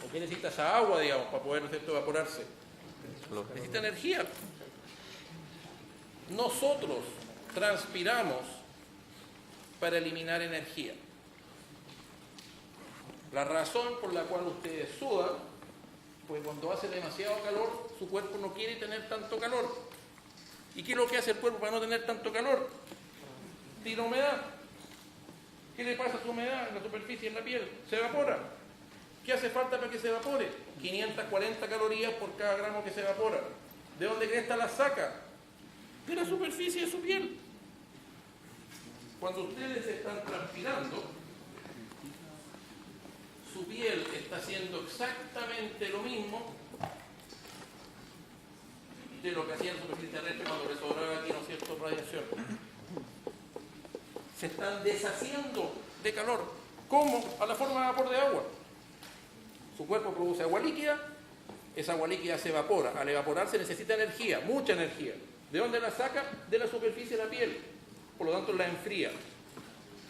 ¿Por qué necesita esa agua, digamos, para poder, ¿no es cierto?, evaporarse? Necesita energía. Nosotros transpiramos para eliminar energía. La razón por la cual ustedes sudan, pues cuando hace demasiado calor, su cuerpo no quiere tener tanto calor. ¿Y qué es lo que hace el cuerpo para no tener tanto calor? Tira humedad. ¿Qué le pasa a su humedad en la superficie, en la piel? Se evapora. ¿Qué hace falta para que se evapore? 540 calorías por cada gramo que se evapora. ¿De dónde cresta las saca? De la superficie de su piel. Cuando ustedes están transpirando, su piel está haciendo exactamente lo mismo de lo que hacía la superficie terrestre cuando le sobraba aquí, ¿no es cierto?, radiación. Se están deshaciendo de calor. ¿Cómo? A la forma de vapor de agua. Su cuerpo produce agua líquida, esa agua líquida se evapora. Al evaporarse necesita energía, mucha energía. ¿De dónde la saca? De la superficie de la piel. Por lo tanto la enfría.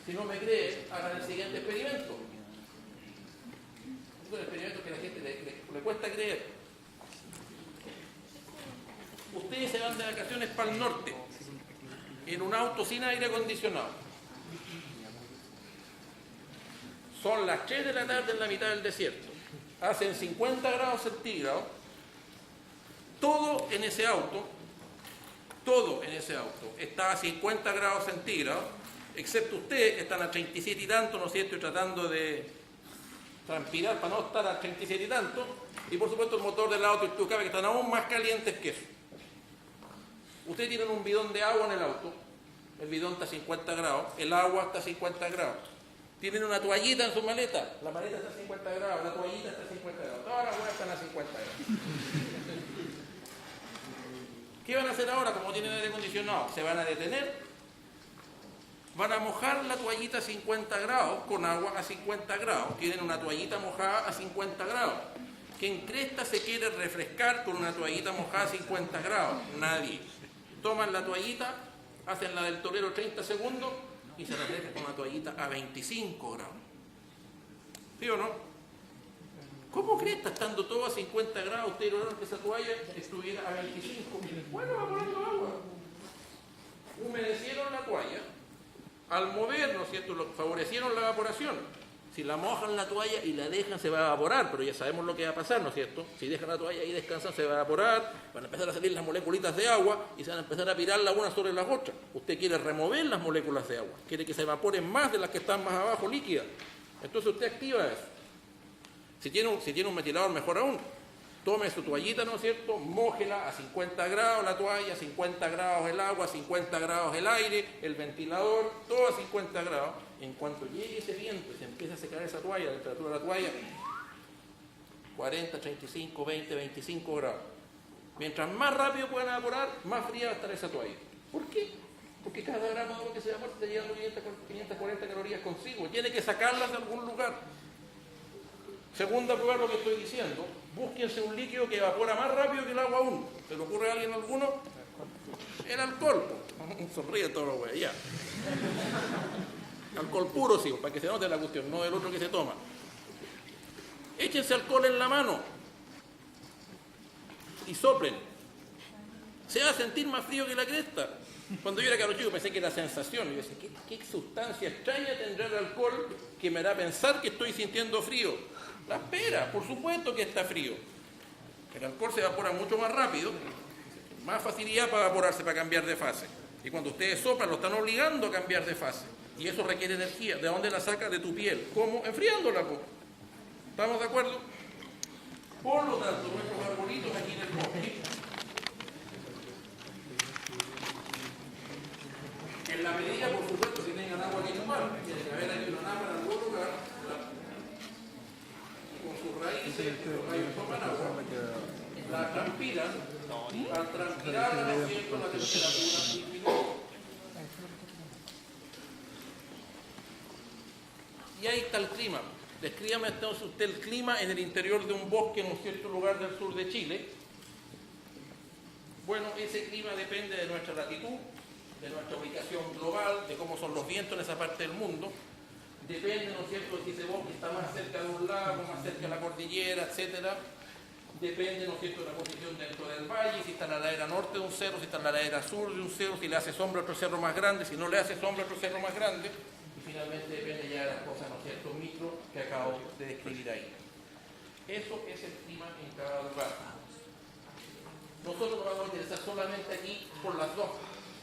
Si no me creen, hagan el siguiente experimento. Es un experimento que a la gente le cuesta creer. Ustedes se van de vacaciones para el norte, en un auto sin aire acondicionado. Son las 3 de la tarde en la mitad del desierto. Hacen 50 grados centígrados. Todo en ese auto está a 50 grados centígrados, excepto ustedes que están a 37 y tanto, ¿no es cierto?, y tratando de transpirar para no estar a 37 y tanto, y por supuesto el motor del auto y el tubo que están aún más calientes que eso. Ustedes tienen un bidón de agua en el auto, el bidón está a 50 grados, el agua está a 50 grados. Tienen una toallita en su maleta, la maleta está a 50 grados, la toallita está a 50 grados, todas las huevas están a 50 grados. ¿Qué van a hacer ahora como tienen aire acondicionado? Se van a detener, van a mojar la toallita a 50 grados con agua a 50 grados. Tienen una toallita mojada a 50 grados. ¿Quién cresta se quiere refrescar con una toallita mojada a 50 grados? Nadie. Toman la toallita, hacen la del torero 30 segundos y se refrescan con una toallita a 25 grados. ¿Sí o no? ¿Cómo cresta, estando todo a 50 grados, ustedes lograron que esa toalla estuviera a 25? Bueno, evaporando agua. Humedecieron la toalla. Al mover, ¿no es cierto?, favorecieron la evaporación. Si la mojan la toalla y la dejan, se va a evaporar, pero ya sabemos lo que va a pasar, ¿no es cierto? Si dejan la toalla y descansan, se va a evaporar, van a empezar a salir las moléculas de agua y se van a empezar a pirar las unas sobre las otras. Usted quiere remover las moléculas de agua, quiere que se evaporen más de las que están más abajo, líquidas. Entonces usted activa eso. Si tiene un ventilador, mejor aún. Tome su toallita, ¿no es cierto?, mójela a 50 grados la toalla, a 50 grados el agua, a 50 grados el aire, el ventilador, todo a 50 grados. En cuanto llegue ese viento y se empieza a secar esa toalla, la temperatura de la toalla, 40, 35, 20, 25 grados. Mientras más rápido puedan evaporar, más fría va a estar esa toalla. ¿Por qué? Porque cada gramo de agua que se evapora está llevando 540 calorías consigo. Tiene que sacarlas de algún lugar. Segundo, a probar lo que estoy diciendo, búsquense un líquido que evapora más rápido que el agua aún. ¿Se le ocurre a alguien alguno? El alcohol. Sonríe todo lo güey, ya. Alcohol puro, sí, para que se note la cuestión, no el otro que se toma. Échense alcohol en la mano y soplen. Se va a sentir más frío que la cresta. Cuando yo era cabro chico pensé que era sensación. Y yo decía, ¿qué sustancia extraña tendrá el alcohol que me hará pensar que estoy sintiendo frío? La pera, por supuesto que está frío. El alcohol se evapora mucho más rápido, más facilidad para evaporarse, para cambiar de fase. Y cuando ustedes soplan, lo están obligando a cambiar de fase. Y eso requiere energía. ¿De dónde la sacas? De tu piel. ¿Cómo? Enfriándola. ¿Estamos de acuerdo? Por lo tanto, nuestros arbolitos aquí en el bosque, en la medida, por supuesto, que tengan agua que tomar, tiene que haber aquí una lámpara en algún lugar, con sus raíces, los rayos toman agua, la transpiran, al transpirar, ¿no es cierto?, la temperatura disminuye. Y ahí está el clima. Descríbame entonces usted el clima en el interior de un bosque en un cierto lugar del sur de Chile. Bueno, ese clima depende de nuestra latitud, de nuestra ubicación global, de cómo son los vientos en esa parte del mundo. Depende, ¿no es cierto?, de si ese bosque está más cerca de un lago, más cerca de la cordillera, etcétera. Depende, ¿no es cierto?, de la posición dentro del valle, si está en la ladera norte de un cerro, si está en la ladera sur de un cerro, si le hace sombra a otro cerro más grande, si no le hace sombra a otro cerro más grande, y finalmente depende ya de las cosas, ¿no es cierto?, micro que acabo de describir ahí. Eso es el clima en cada lugar. Nosotros nos vamos a interesar solamente aquí por las dos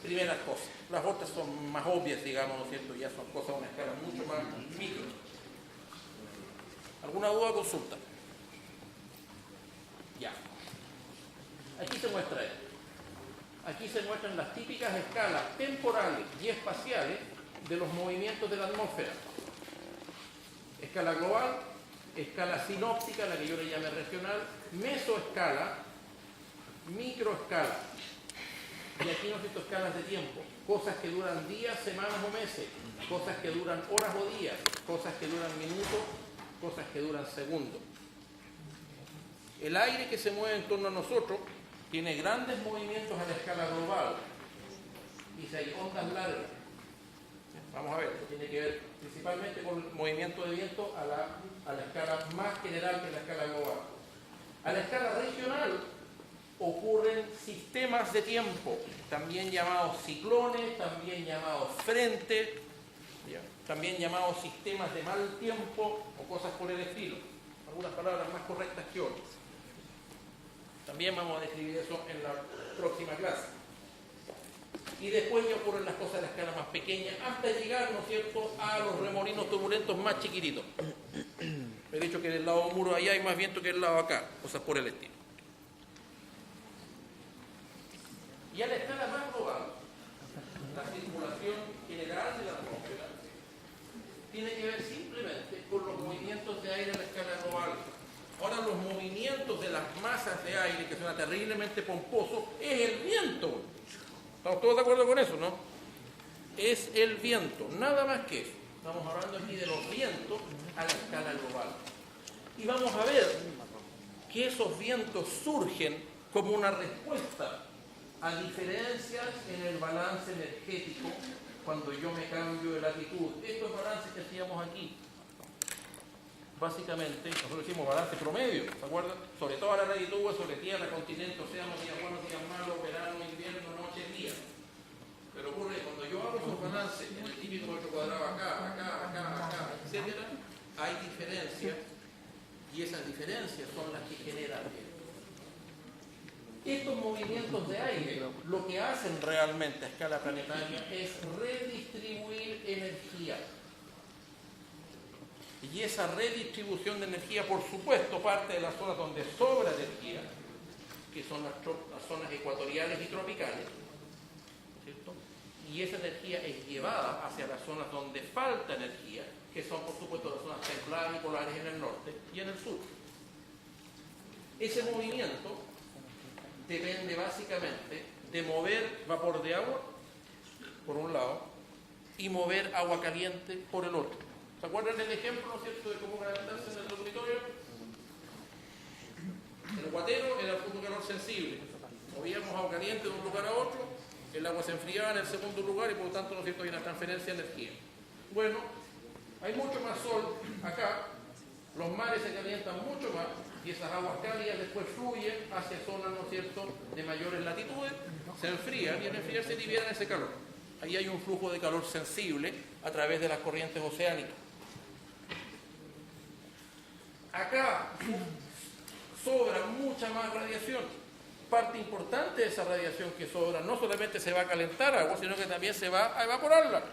primeras cosas. Las otras son más obvias, digamos, ¿no es cierto?, ya son cosas a una escala mucho más micro. ¿Alguna duda o consulta? Ya. Aquí se muestra esto. Aquí se muestran las típicas escalas temporales y espaciales de los movimientos de la atmósfera. Escala global, escala sinóptica, la que yo le llame regional, mesoescala, microescala. Y aquí nos visto escalas de tiempo, cosas que duran días, semanas o meses, cosas que duran horas o días, cosas que duran minutos, cosas que duran segundos. El aire que se mueve en torno a nosotros tiene grandes movimientos a la escala global. Y si hay ondas largas, vamos a ver, esto tiene que ver principalmente con el movimiento de viento a la escala más general que la escala global. A la escala regional ocurren sistemas de tiempo, también llamados ciclones, también llamados frentes, también llamados sistemas de mal tiempo o cosas por el estilo. Algunas palabras más correctas que otras. También vamos a describir eso en la próxima clase. Y después ya ocurren las cosas a la escala más pequeña, hasta llegar, ¿no es cierto?, a los remolinos turbulentos más chiquititos. He dicho que del lado muro allá hay más viento que del lado acá, cosas por el estilo. Y a la escala más global, la circulación general de la atmósfera tiene que ver simplemente con los movimientos de aire a la escala global. Ahora, los movimientos de las masas de aire, que suena terriblemente pomposo, es el viento. ¿Estamos todos de acuerdo con eso, no? Es el viento, nada más que eso. Estamos hablando aquí de los vientos a la escala global. Y vamos a ver que esos vientos surgen como una respuesta a diferencias en el balance energético cuando yo me cambio de latitud. Estos balances que hacíamos aquí, básicamente, nosotros decimos balance promedio, ¿se acuerdan? Sobre todas las latitudes, sobre tierra, continente, océano, días buenos, días malos, verano, invierno, noche, día. Pero ocurre, cuando yo hago esos balances en el típico metro cuadrado acá, etc., hay diferencias, y esas diferencias son las que generan viento. Estos movimientos de aire lo que hacen realmente a escala planetaria es redistribuir energía. Y esa redistribución de energía, por supuesto, parte de las zonas donde sobra energía, que son las zonas ecuatoriales y tropicales, ¿cierto? Y esa energía es llevada hacia las zonas donde falta energía, que son, por supuesto, las zonas templadas y polares en el norte y en el sur. Ese movimiento depende básicamente de mover vapor de agua, por un lado, y mover agua caliente por el otro. ¿Se acuerdan del ejemplo, ¿no es cierto?, de cómo calentarse en el dormitorio? El guatero era el punto de calor sensible. Movíamos agua caliente de un lugar a otro, el agua se enfriaba en el segundo lugar y por lo tanto, ¿no es cierto?, hay una transferencia de energía. Bueno, hay mucho más sol acá, los mares se calientan mucho más y esas aguas cálidas después fluyen hacia zonas, ¿no es cierto?, de mayores latitudes, se enfrían y al enfriarse liberan ese calor. Ahí hay un flujo de calor sensible a través de las corrientes oceánicas. Acá sobra mucha más radiación. Parte importante de esa radiación que sobra no solamente se va a calentar agua, sino que también se va a evaporarla.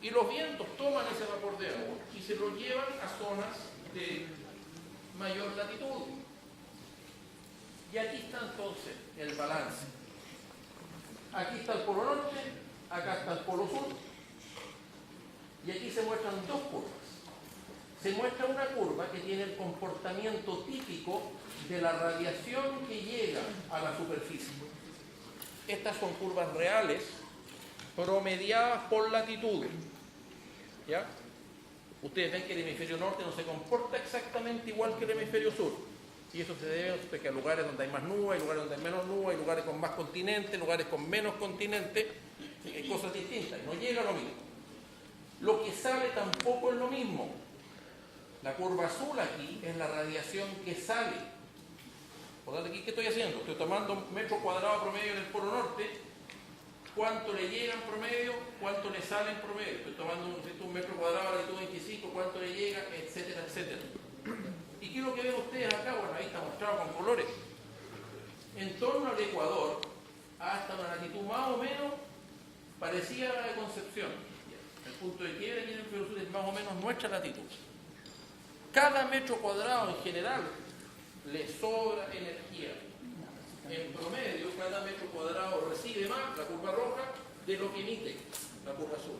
Y los vientos toman ese vapor de agua y se lo llevan a zonas de mayor latitud. Y aquí está entonces el balance. Aquí está el polo norte, acá está el polo sur, y aquí se muestran dos curvas. Se muestra una curva que tiene el comportamiento típico de la radiación que llega a la superficie. Estas son curvas reales, promediadas por latitudes. ¿Ya? Ustedes ven que el hemisferio norte no se comporta exactamente igual que el hemisferio sur. Y eso se debe a que hay lugares donde hay más nubes, hay lugares donde hay menos nubes, hay lugares con más continentes, lugares con menos continentes, hay cosas distintas, no llega a lo mismo. Lo que sale tampoco es lo mismo. La curva azul aquí es la radiación que sale. Por lo tanto, aquí, ¿qué estoy haciendo? Estoy tomando un metro cuadrado promedio en el polo norte. ¿Cuánto le llega en promedio? ¿Cuánto le sale en promedio? Estoy tomando un metro cuadrado a la latitud 25, ¿cuánto le llega? Etcétera, etcétera. ¿Y qué es lo que ven ustedes acá? Bueno, ahí está mostrado con colores. En torno al Ecuador, hasta una latitud más o menos parecida a la de Concepción. El punto de quiebre aquí en el hemisferio sur es más o menos nuestra latitud. Cada metro cuadrado en general le sobra energía. En promedio, cada metro cuadrado recibe más, la curva roja, de lo que emite, la curva azul.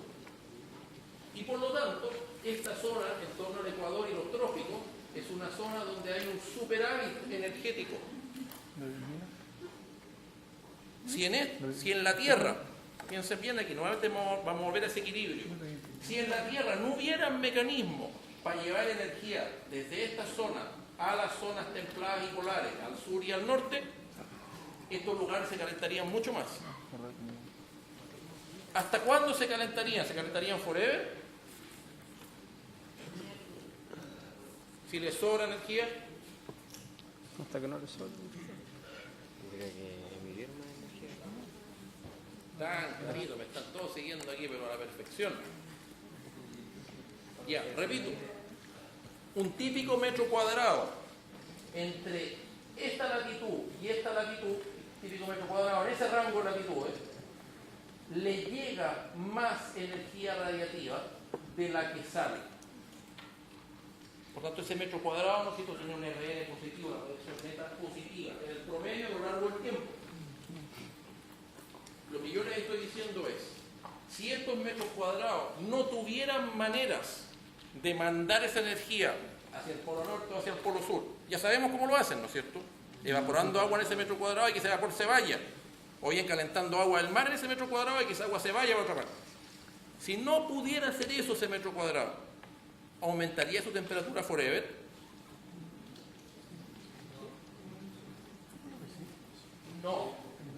Y por lo tanto, esta zona, en torno al Ecuador y los trópicos, es una zona donde hay un superávit energético. Si en la Tierra, piensen bien aquí, nuevamente vamos a volver a ese equilibrio. Si en la Tierra no hubiera mecanismo para llevar energía desde esta zona a las zonas templadas y polares, al sur y al norte, estos lugares se calentarían mucho más. ¿Hasta cuándo se calentarían? ¿Se calentarían forever? Si les sobra energía. Hasta que no les sobra. Tendría que emitir más energía. Tan clarito, me están todos siguiendo aquí, pero a la perfección. Ya, repito. Un típico metro cuadrado entre esta latitud y esta latitud, típico metro cuadrado en ese rango de latitudes, le llega más energía radiativa de la que sale. Por tanto, ese metro cuadrado nosotros tiene un RN positivo, una radiación neta positiva, en el promedio a lo largo del tiempo. Lo que yo les estoy diciendo es, si estos metros cuadrados no tuvieran maneras de mandar esa energía hacia el polo norte o hacia el polo sur, ya sabemos cómo lo hacen, ¿no es cierto? Evaporando agua en ese metro cuadrado y que ese vapor se vaya, o bien calentando agua del mar en ese metro cuadrado y que esa agua se vaya a otra parte. Si no pudiera hacer eso ese metro cuadrado, ¿aumentaría su temperatura forever? No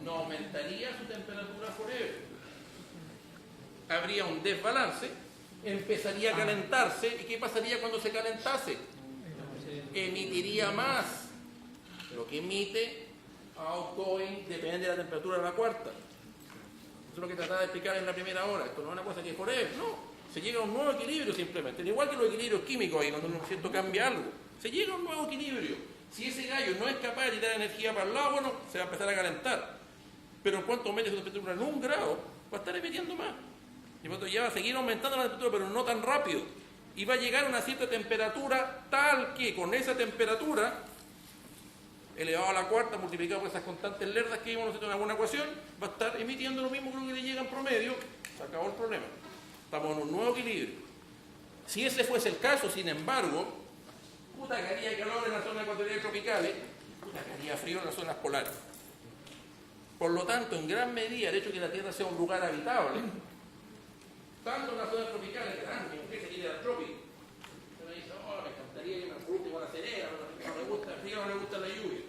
aumentaría su temperatura forever. Habría un desbalance, empezaría a calentarse, ¿y qué pasaría cuando se calentase? Emitiría más. Lo que emite, outgoing, depende de la temperatura de la cuarta. Eso es lo que trataba de explicar en la primera hora. Esto no es una cosa que es forever, no. Se llega a un nuevo equilibrio simplemente, igual que los equilibrios químicos ahí, cuando uno siento cambia algo. Se llega a un nuevo equilibrio. Si ese gallo no es capaz de tirar energía para el lado, bueno, se va a empezar a calentar. Pero en cuanto aumente su temperatura en 1 grado, va a estar emitiendo más. Y por tanto ya va a seguir aumentando la temperatura, pero no tan rápido. Y va a llegar a una cierta temperatura tal que con esa temperatura, elevado a la cuarta, multiplicado por esas constantes lerdas que vimos nosotros en alguna ecuación, va a estar emitiendo lo mismo que lo que le llega en promedio. Se acabó el problema. Estamos en un nuevo equilibrio. Si ese fuese el caso, sin embargo, puta que haría calor en las zonas ecuatoriales tropicales, puta que haría frío en las zonas polares. Por lo tanto, en gran medida, el hecho de que la Tierra sea un lugar habitable, tanto en las zonas tropicales, que mujer se quiere al trópico. Uno dice, oh, me encantaría que me guste con la cerera, pero no le gusta el frío, no le gusta la lluvia.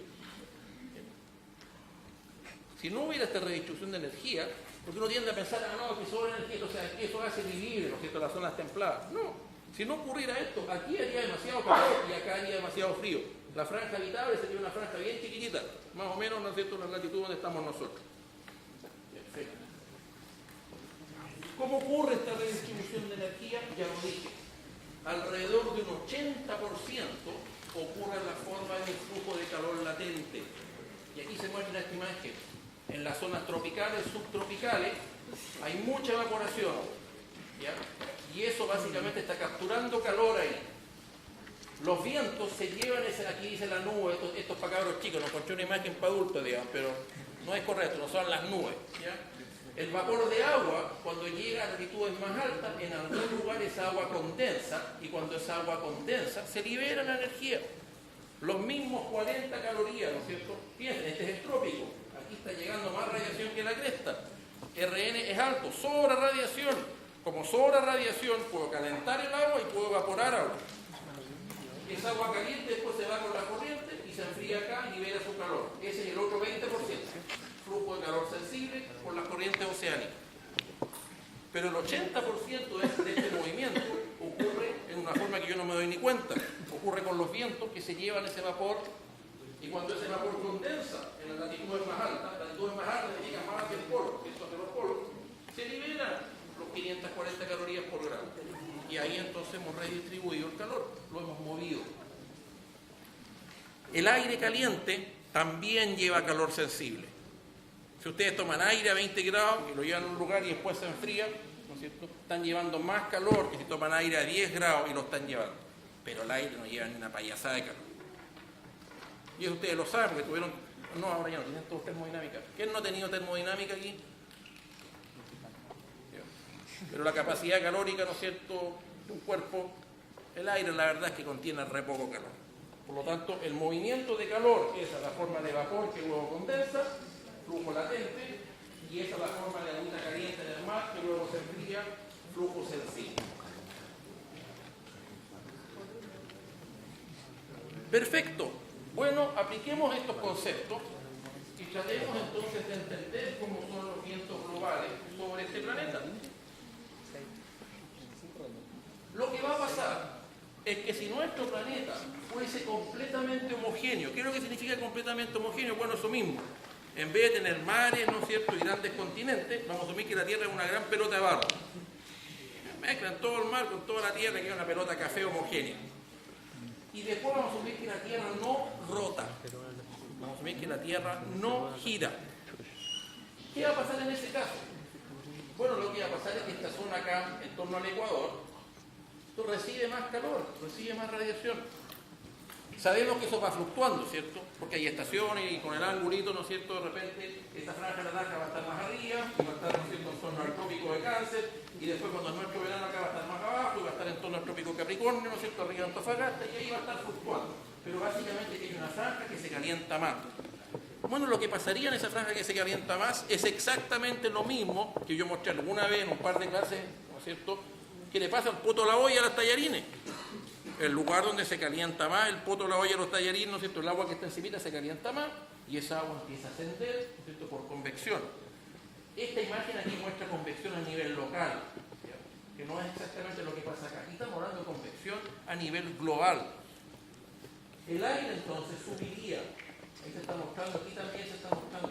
Si no hubiera esta redistribución de energía, porque uno tiende a pensar, no, que sobra energía, o sea, que eso hace vivir, ¿no es cierto?, las zonas templadas. No, si no ocurriera esto, aquí haría demasiado calor y acá haría demasiado frío. La franja habitable sería una franja bien chiquitita, más o menos, ¿no es cierto?, la latitud donde estamos nosotros. Perfecto. ¿Cómo ocurre esta redistribución de energía? Ya lo dije. Alrededor de un 80% ocurre en la forma de un flujo de calor latente. Y aquí se muestra esta imagen. En las zonas tropicales, subtropicales, hay mucha evaporación, ¿ya? Y eso básicamente está capturando calor ahí. Los vientos se llevan, aquí dice la nube, estos para cabros chicos, no encontré una imagen para adultos, digamos, pero no es correcto, no son las nubes, ¿ya? El vapor de agua, cuando llega a latitudes más altas, en algún lugar esa agua condensa, y cuando esa agua condensa, se libera la energía. Los mismos 40 calorías, ¿no es cierto? Piensen, este es el trópico. Aquí está llegando más radiación que la cresta. RN es alto, sobra radiación. Como sobra radiación, puedo calentar el agua y puedo evaporar agua. Esa agua caliente después se va con la corriente y se enfría acá y libera su calor. Ese es el otro 20%. Flujo de calor sensible por las corrientes oceánicas. Pero el 80% de este movimiento ocurre en una forma que yo no me doy ni cuenta. Ocurre con los vientos que se llevan ese vapor y cuando ese vapor condensa en las latitudes más altas que llegan más hacia el polo, que son de los polos, se liberan los 540 calorías por grado. Y ahí entonces hemos redistribuido el calor, lo hemos movido. El aire caliente también lleva calor sensible. Si ustedes toman aire a 20 grados y lo llevan a un lugar y después se enfría, ¿no es cierto?, están llevando más calor que si toman aire a 10 grados y lo están llevando. Pero el aire no lleva ni una payasada de calor. Y eso ustedes lo saben porque tuvieron... No, ahora ya no, tienen todos termodinámica. ¿Quién no ha tenido termodinámica aquí? Pero la capacidad calórica, ¿no es cierto?, de un cuerpo, el aire la verdad es que contiene re poco calor. Por lo tanto, el movimiento de calor, esa es la forma de vapor que luego condensa, flujo latente, y esa es la forma de agüita caliente en el mar que luego se enfría, flujo sensible. Perfecto. Bueno, apliquemos estos conceptos y tratemos entonces de entender cómo son los vientos globales sobre este planeta. Lo que va a pasar es que si nuestro planeta fuese completamente homogéneo, ¿qué es lo que significa completamente homogéneo? Bueno, eso mismo. En vez de tener mares, ¿no es cierto?, y grandes continentes, vamos a asumir que la Tierra es una gran pelota de barro. Mezclan todo el mar con toda la Tierra y queda una pelota café homogénea. Y después vamos a asumir que la Tierra no rota. Vamos a asumir que la Tierra no gira. ¿Qué va a pasar en ese caso? Bueno, lo que va a pasar es que esta zona acá, en torno al Ecuador, recibe más calor, recibe más radiación. Sabemos que eso va fluctuando, ¿cierto? Porque hay estaciones y con el angulito, ¿no es cierto?, de repente esta franja naranja va a estar más arriba, y va a estar, ¿no es cierto?, en torno al trópico de Cáncer, y después cuando es nuestro verano acá va a estar más abajo, y va a estar en torno al trópico de Capricornio, ¿no es cierto?, arriba de Antofagasta, y ahí va a estar fluctuando. Pero básicamente que hay una franja que se calienta más. Bueno, lo que pasaría en esa franja que se calienta más es exactamente lo mismo que yo mostré alguna vez en un par de clases, ¿no es cierto?, que le pasa al poto de la olla a los tallarines. El lugar donde se calienta más el poto de la olla a los tallarines, ¿no es cierto?, el agua que está encimita se calienta más y esa agua empieza a ascender, ¿no es cierto?, por convección. Esta imagen aquí muestra convección a nivel local, ¿ya?, que no es exactamente lo que pasa acá. Aquí estamos hablando de convección a nivel global. El aire entonces subiría, ahí se está mostrando, aquí también se está mostrando,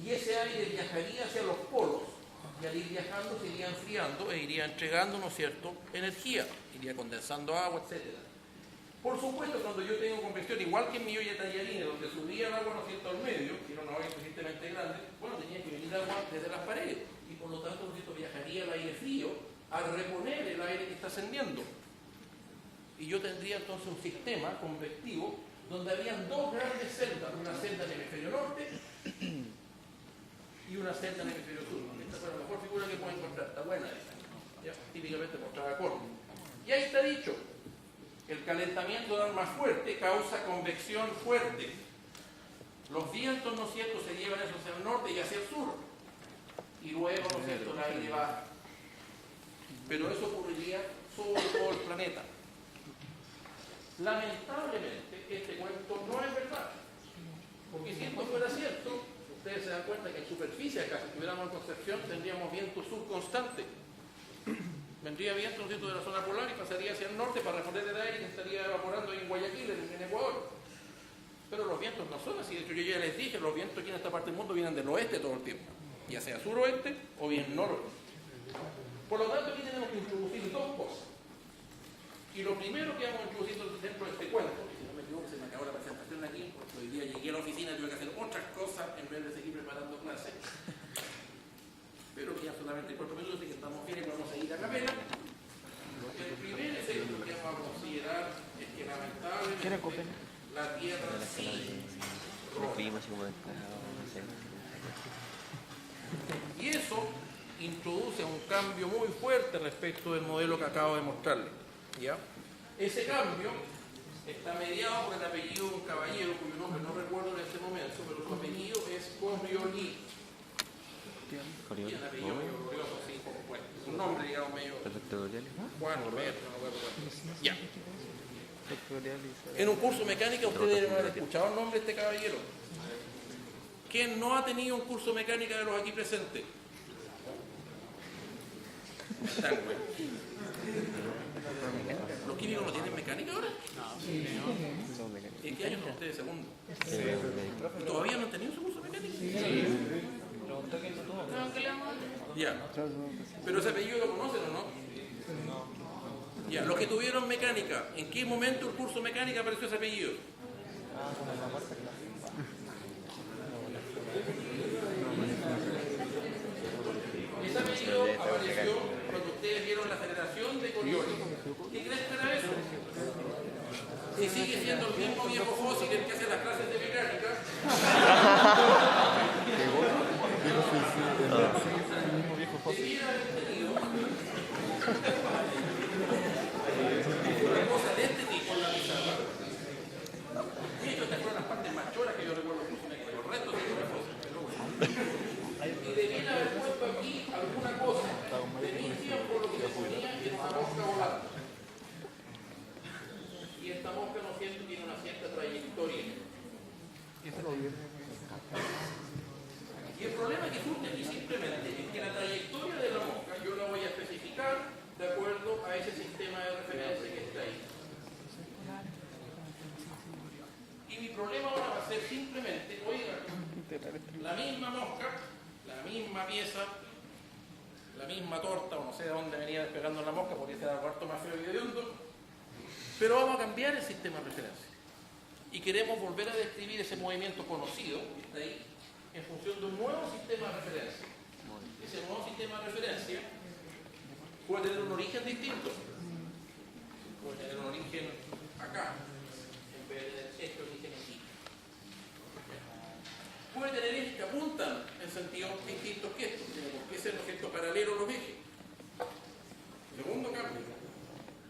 y ese aire viajaría hacia los polos. Y al ir viajando se iría enfriando e iría entregando, ¿no es cierto?, energía, iría condensando agua, etc. Por supuesto, cuando yo tengo convección, igual que en mi olla de tallarines, donde subía el agua, ¿no es cierto?, al medio, que era una olla suficientemente grande, bueno, tenía que venir agua desde las paredes, y por lo tanto, ¿no es cierto?, viajaría el aire frío a reponer el aire que está ascendiendo. Y yo tendría entonces un sistema convectivo donde habían dos grandes celdas, una celda en el hemisferio norte y una celda en el hemisferio sur. Esta fue la mejor figura que puedo encontrar, está buena esa, ¿ya?, típicamente mostrada con. Y ahí está dicho, el calentamiento del más fuerte causa convección fuerte. Los vientos, ¿no es cierto?, se llevan eso hacia el norte y hacia el sur. Y luego, ¿no es cierto?, el aire baja. Pero eso ocurriría sobre todo el planeta. Lamentablemente, este cuento no es verdad. Porque si esto fuera cierto, ustedes se dan cuenta que en superficie acá, si tuviéramos en Concepción, tendríamos viento sur constante. Vendría viento, ¿no es cierto?, de la zona polar y pasaría hacia el norte para reponer el aire que estaría evaporando ahí en Guayaquil, en Ecuador. Pero los vientos no son así. De hecho, yo ya les dije, los vientos aquí en esta parte del mundo vienen del oeste todo el tiempo, ya sea suroeste o bien noroeste. Por lo tanto, aquí tenemos que introducir dos cosas. Y lo primero que vamos a introducir dentro de este cuento, y si no me equivoco, se me acabó la presentación aquí, porque hoy día llegué a la oficina y tuve que hacer otras cosas en vez de seguir preparando clases. Pero que ya solamente 4 minutos y que estamos bien y vamos a ir a capela. El primer efecto que vamos a considerar es que lamentablemente la Tierra sí rota. Y eso introduce un cambio muy fuerte respecto del modelo que acabo de mostrarle, ¿ya? Ese cambio está mediado por el apellido de un caballero cuyo nombre no recuerdo en este momento, pero su apellido es Coriolis. Tiene el apellido medio glorioso, así como bueno. Un nombre, digamos, medio. Juan Roberto, no me acuerdo. Ya. En un curso de mecánica ustedes deben haber escuchado el nombre de este caballero. ¿Quién no ha tenido un curso de mecánica de los aquí presentes? químicos no tienen mecánica ahora? Son mecánicos. ¿En qué año son ustedes segundo? Sí. ¿Todavía no han tenido su curso de mecánica? Ya. Pero ese apellido lo conocen o no? Ya, los que tuvieron mecánica, ¿en qué momento el curso de mecánica apareció ese apellido? Ese apellido apareció cuando ustedes vieron la Federación de Coriolis. ¿Qué crees que era eso? Si sigue siendo el mismo viejo fósil el que hace las clases de mecánica, debiera haber tenido una cosa de este tipo en la pizarra. Y estas fueron las partes más choras que yo recuerdo que los restos de los fósiles. Y debiera haber puesto aquí alguna cosa de mi tiempo lo que se ponía en una mosca volante. Y esta mosca no siento tiene una cierta trayectoria. Y el problema que surge aquí simplemente es que la trayectoria de la mosca yo la voy a especificar de acuerdo a ese sistema de referencia que está ahí. Y mi problema ahora va a ser simplemente, oiga, la misma mosca, la misma pieza, la misma torta, o no sé de dónde venía despegando la mosca, porque ese era el cuarto más feo y hediondo, pero vamos a cambiar el sistema de referencia. Y queremos volver a describir ese movimiento conocido, que está ahí, en función de un nuevo sistema de referencia. Ese nuevo sistema de referencia puede tener un origen distinto. Puede tener un origen acá, en vez de tener este origen aquí. Puede tener ejes que apuntan en sentidos distintos que estos, porque ese es el objeto paralelo a los ejes. Segundo cambio.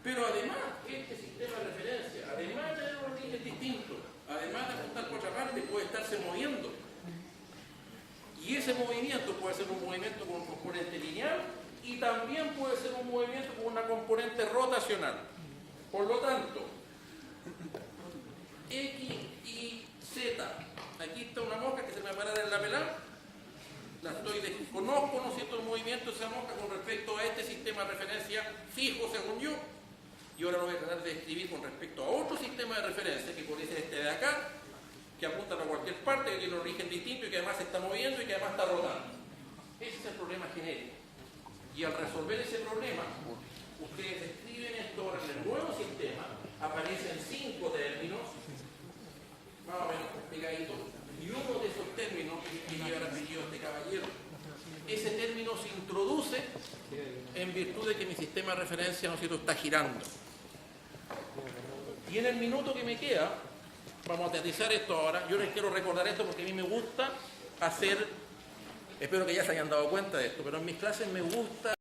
Pero además, este sistema de referencia, además de tener un origen distinto, además de apuntar por otra parte, puede estarse moviendo. Y ese movimiento puede ser un movimiento con un componente lineal y también puede ser un movimiento con una componente rotacional. Por lo tanto, X, Y, Z. Aquí está una mosca que se me va a parar en la pelada. Conozco, ¿no es cierto?, el movimiento de esa mosca con respecto a este sistema de referencia fijo, según yo. Y ahora lo voy a tratar de describir con respecto a otro sistema de referencia, que podría ser este de acá, que apuntan a cualquier parte, que tiene un origen distinto y que además se está moviendo y que además está rotando. Ese es el problema genérico. Y al resolver ese problema, ustedes escriben esto ahora en el nuevo sistema, aparecen 5 términos, más o menos pegaditos, y uno de esos términos que lleva el apellido de este caballero. Ese término se introduce en virtud de que mi sistema de referencia, ¿no es cierto?, está girando. Y en el minuto que me queda, vamos a aterrizar esto ahora. Yo les quiero recordar esto porque a mí me gusta hacer, espero que ya se hayan dado cuenta de esto, pero en mis clases me gusta